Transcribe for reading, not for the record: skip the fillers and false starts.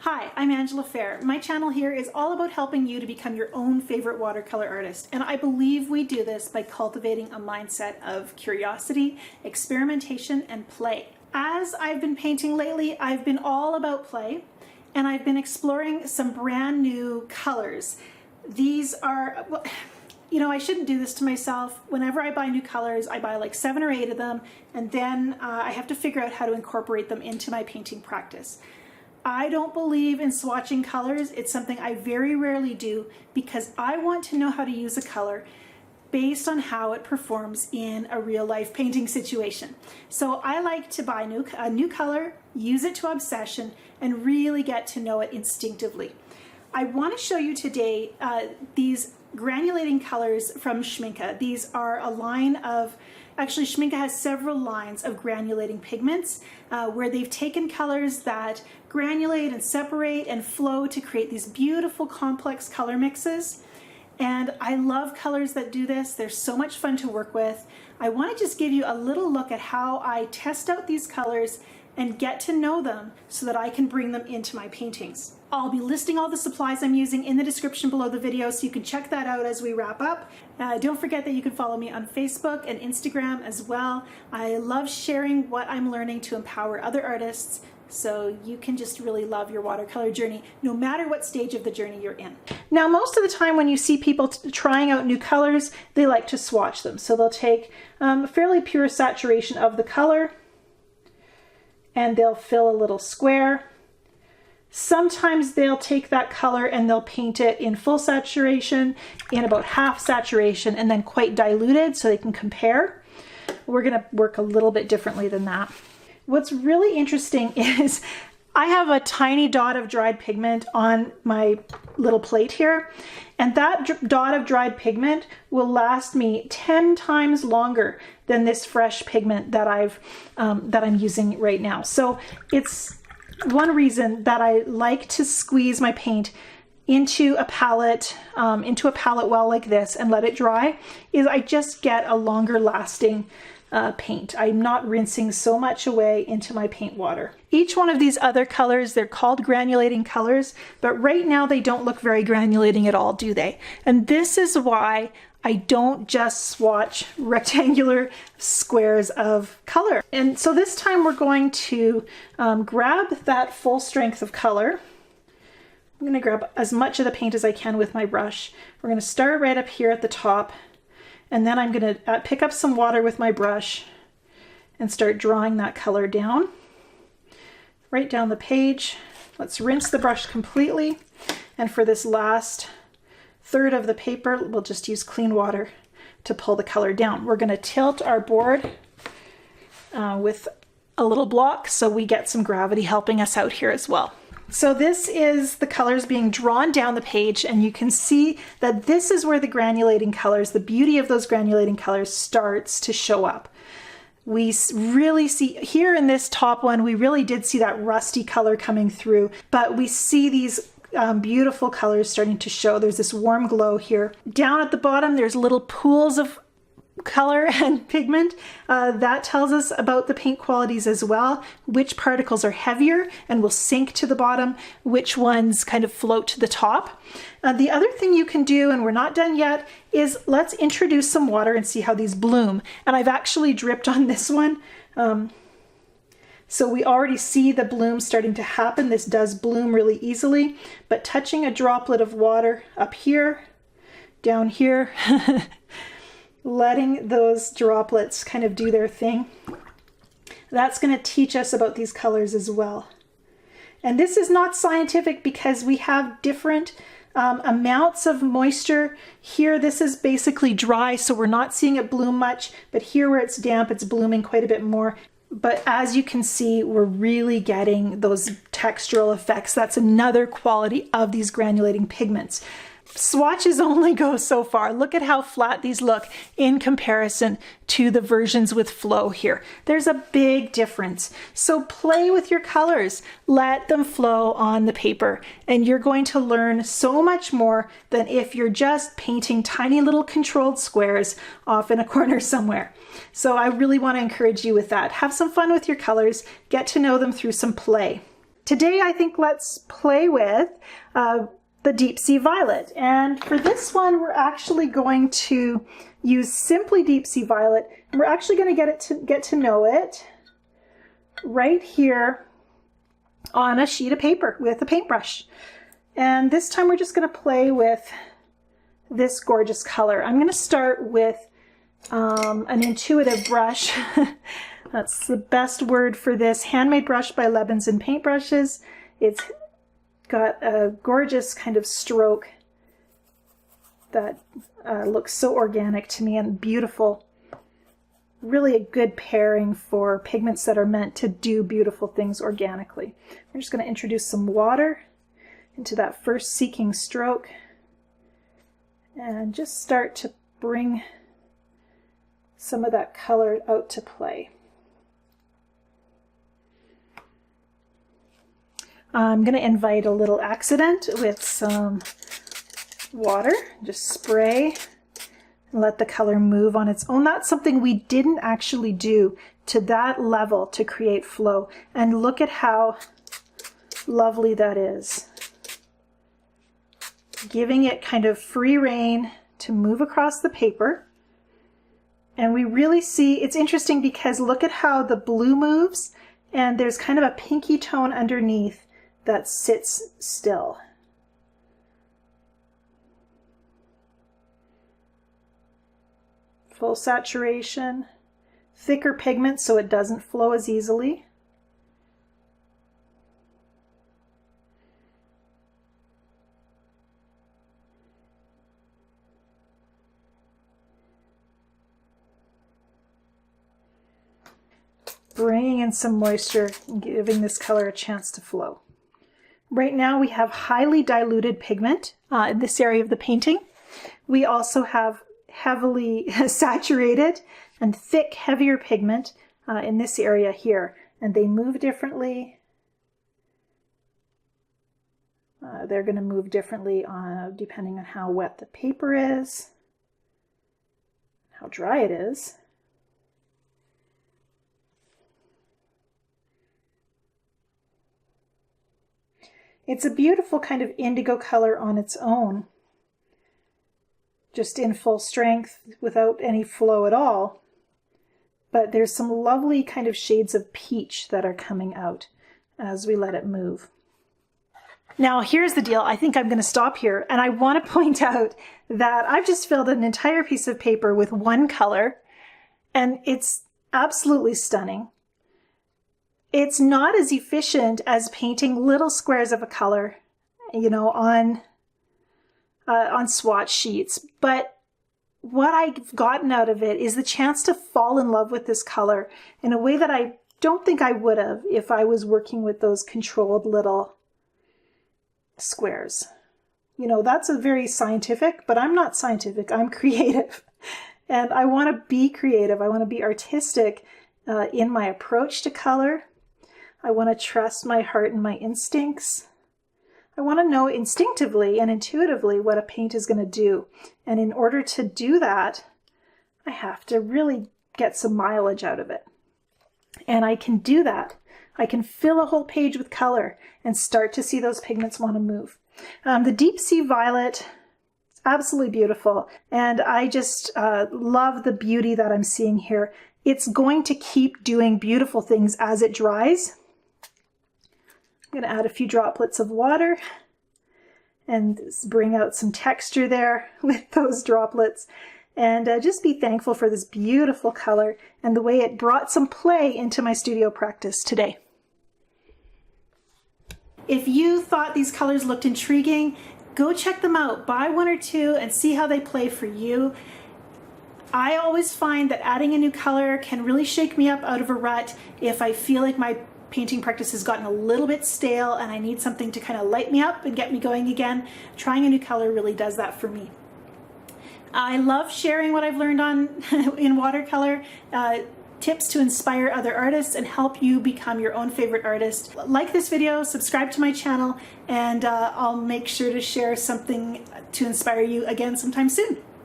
Hi, I'm Angela Fair. My channel here is all about helping you to become your own favorite watercolor artist, and I believe we do this by cultivating a mindset of curiosity, experimentation, and play. As I've been painting lately, I've been all about play, and I've been exploring some brand new colors. These are, well, you know, I shouldn't do this to myself. Whenever I buy new colors, I buy like 7 or 8 of them, and then I have to figure out how to incorporate them into my painting practice. I don't believe in swatching colors. It's something I very rarely do because I want to know how to use a color based on how it performs in a real life painting situation. So I like to buy a new color, use it to obsession, and really get to know it instinctively. I want to show you today these granulating colors from Schmincke. These are a line of, actually Schmincke has several lines of granulating pigments where they've taken colors that granulate and separate and flow to create these beautiful complex color mixes. And I love colors that do this. They're so much fun to work with. I want to just give you a little look at how I test out these colors and get to know them so that I can bring them into my paintings. I'll be listing all the supplies I'm using in the description below the video, so you can check that out as we wrap up. Don't forget that you can follow me on Facebook and Instagram as well. I love sharing what I'm learning to empower other artists, so you can just really love your watercolor journey, no matter what stage of the journey you're in. Now, most of the time when you see people trying out new colors, they like to swatch them. So they'll take a fairly pure saturation of the color, and they'll fill a little square. Sometimes they'll take that color and they'll paint it in full saturation, in about half saturation, and then quite diluted so they can compare. We're gonna work a little bit differently than that. What's really interesting is I have a tiny dot of dried pigment on my little plate here, and that dot of dried pigment will last me 10 times longer than this fresh pigment that I'm using right now. So it's one reason that I like to squeeze my paint into a palette well like this and let it dry, is I just get a longer lasting paint. I'm not rinsing so much away into my paint water. Each one of these other colors, they're called granulating colors, but right now they don't look very granulating at all, do they? And this is why I don't just swatch rectangular squares of color. And so this time we're going to grab that full strength of color. I'm going to grab as much of the paint as I can with my brush. We're going to start right up here at the top, and then I'm going to pick up some water with my brush and start drawing that color down, right down the page. Let's rinse the brush completely, and for this last third of the paper, we'll just use clean water to pull the color down. We're going to tilt our board with a little block so we get some gravity helping us out here as well. So this is the colors being drawn down the page, and you can see that this is where the granulating colors, the beauty of those granulating colors, starts to show up. We really see here in this top one, we really did see that rusty color coming through, but we see these beautiful colors starting to show. There's this warm glow here. Down at the bottom, there's little pools of color and pigment. That tells us about the paint qualities as well, which particles are heavier and will sink to the bottom, which ones kind of float to the top. The other thing you can do, and we're not done yet, is let's introduce some water and see how these bloom. And I've actually dripped on this one. So we already see the bloom starting to happen. This does bloom really easily, but touching a droplet of water up here, down here, letting those droplets kind of do their thing, that's going to teach us about these colors as well. And this is not scientific because we have different amounts of moisture. Here, this is basically dry, so we're not seeing it bloom much, but here where it's damp, it's blooming quite a bit more. But as you can see, we're really getting those textural effects. That's another quality of these granulating pigments. Swatches only go so far. Look at how flat these look in comparison to the versions with flow here. There's a big difference. So play with your colors, let them flow on the paper, and you're going to learn so much more than if you're just painting tiny little controlled squares off in a corner somewhere. So I really want to encourage you with that. Have some fun with your colors, get to know them through some play. Today I think let's play with the deep sea violet. And for this one, we're actually going to use simply deep sea violet. And we're actually going to get to know it right here on a sheet of paper with a paintbrush. And this time we're just going to play with this gorgeous color. I'm going to start with an intuitive brush. That's the best word for this. Handmade brush by Lebens and Paintbrushes. It's got a gorgeous kind of stroke that looks so organic to me and beautiful. Really a good pairing for pigments that are meant to do beautiful things organically. We're just going to introduce some water into that first seeking stroke and just start to bring some of that color out to play. I'm going to invite a little accident with some water. Just spray and let the color move on its own. That's something we didn't actually do to that level to create flow. And look at how lovely that is. Giving it kind of free rein to move across the paper. And we really see, it's interesting because look at how the blue moves and there's kind of a pinky tone underneath that sits still. Full saturation, thicker pigment so it doesn't flow as easily. Bringing in some moisture and giving this color a chance to flow. Right now we have highly diluted pigment in this area of the painting. We also have heavily saturated and thick, heavier pigment in this area here, and they move differently. They're going to move differently depending on how wet the paper is, how dry it is. It's a beautiful kind of indigo color on its own, just in full strength without any flow at all. But there's some lovely kind of shades of peach that are coming out as we let it move. Now here's the deal. I think I'm going to stop here, and I want to point out that I've just filled an entire piece of paper with one color, and it's absolutely stunning. It's not as efficient as painting little squares of a color, you know, on swatch sheets. But what I've gotten out of it is the chance to fall in love with this color in a way that I don't think I would have if I was working with those controlled little squares. You know, that's a very scientific, but I'm not scientific. I'm creative. And I want to be creative. I want to be artistic in my approach to color. I want to trust my heart and my instincts. I want to know instinctively and intuitively what a paint is going to do. And in order to do that, I have to really get some mileage out of it. And I can do that. I can fill a whole page with color and start to see those pigments want to move. The deep sea violet, absolutely beautiful. And I just love the beauty that I'm seeing here. It's going to keep doing beautiful things as it dries. I'm going to add a few droplets of water and bring out some texture there with those droplets, and just be thankful for this beautiful color and the way it brought some play into my studio practice today. If you thought these colors looked intriguing, go check them out. Buy one or two and see how they play for you. I always find that adding a new color can really shake me up out of a rut if I feel like my painting practice has gotten a little bit stale and I need something to kind of light me up and get me going again. Trying a new color really does that for me. I love sharing what I've learned in watercolor, tips to inspire other artists and help you become your own favorite artist. Like this video, subscribe to my channel, and I'll make sure to share something to inspire you again sometime soon.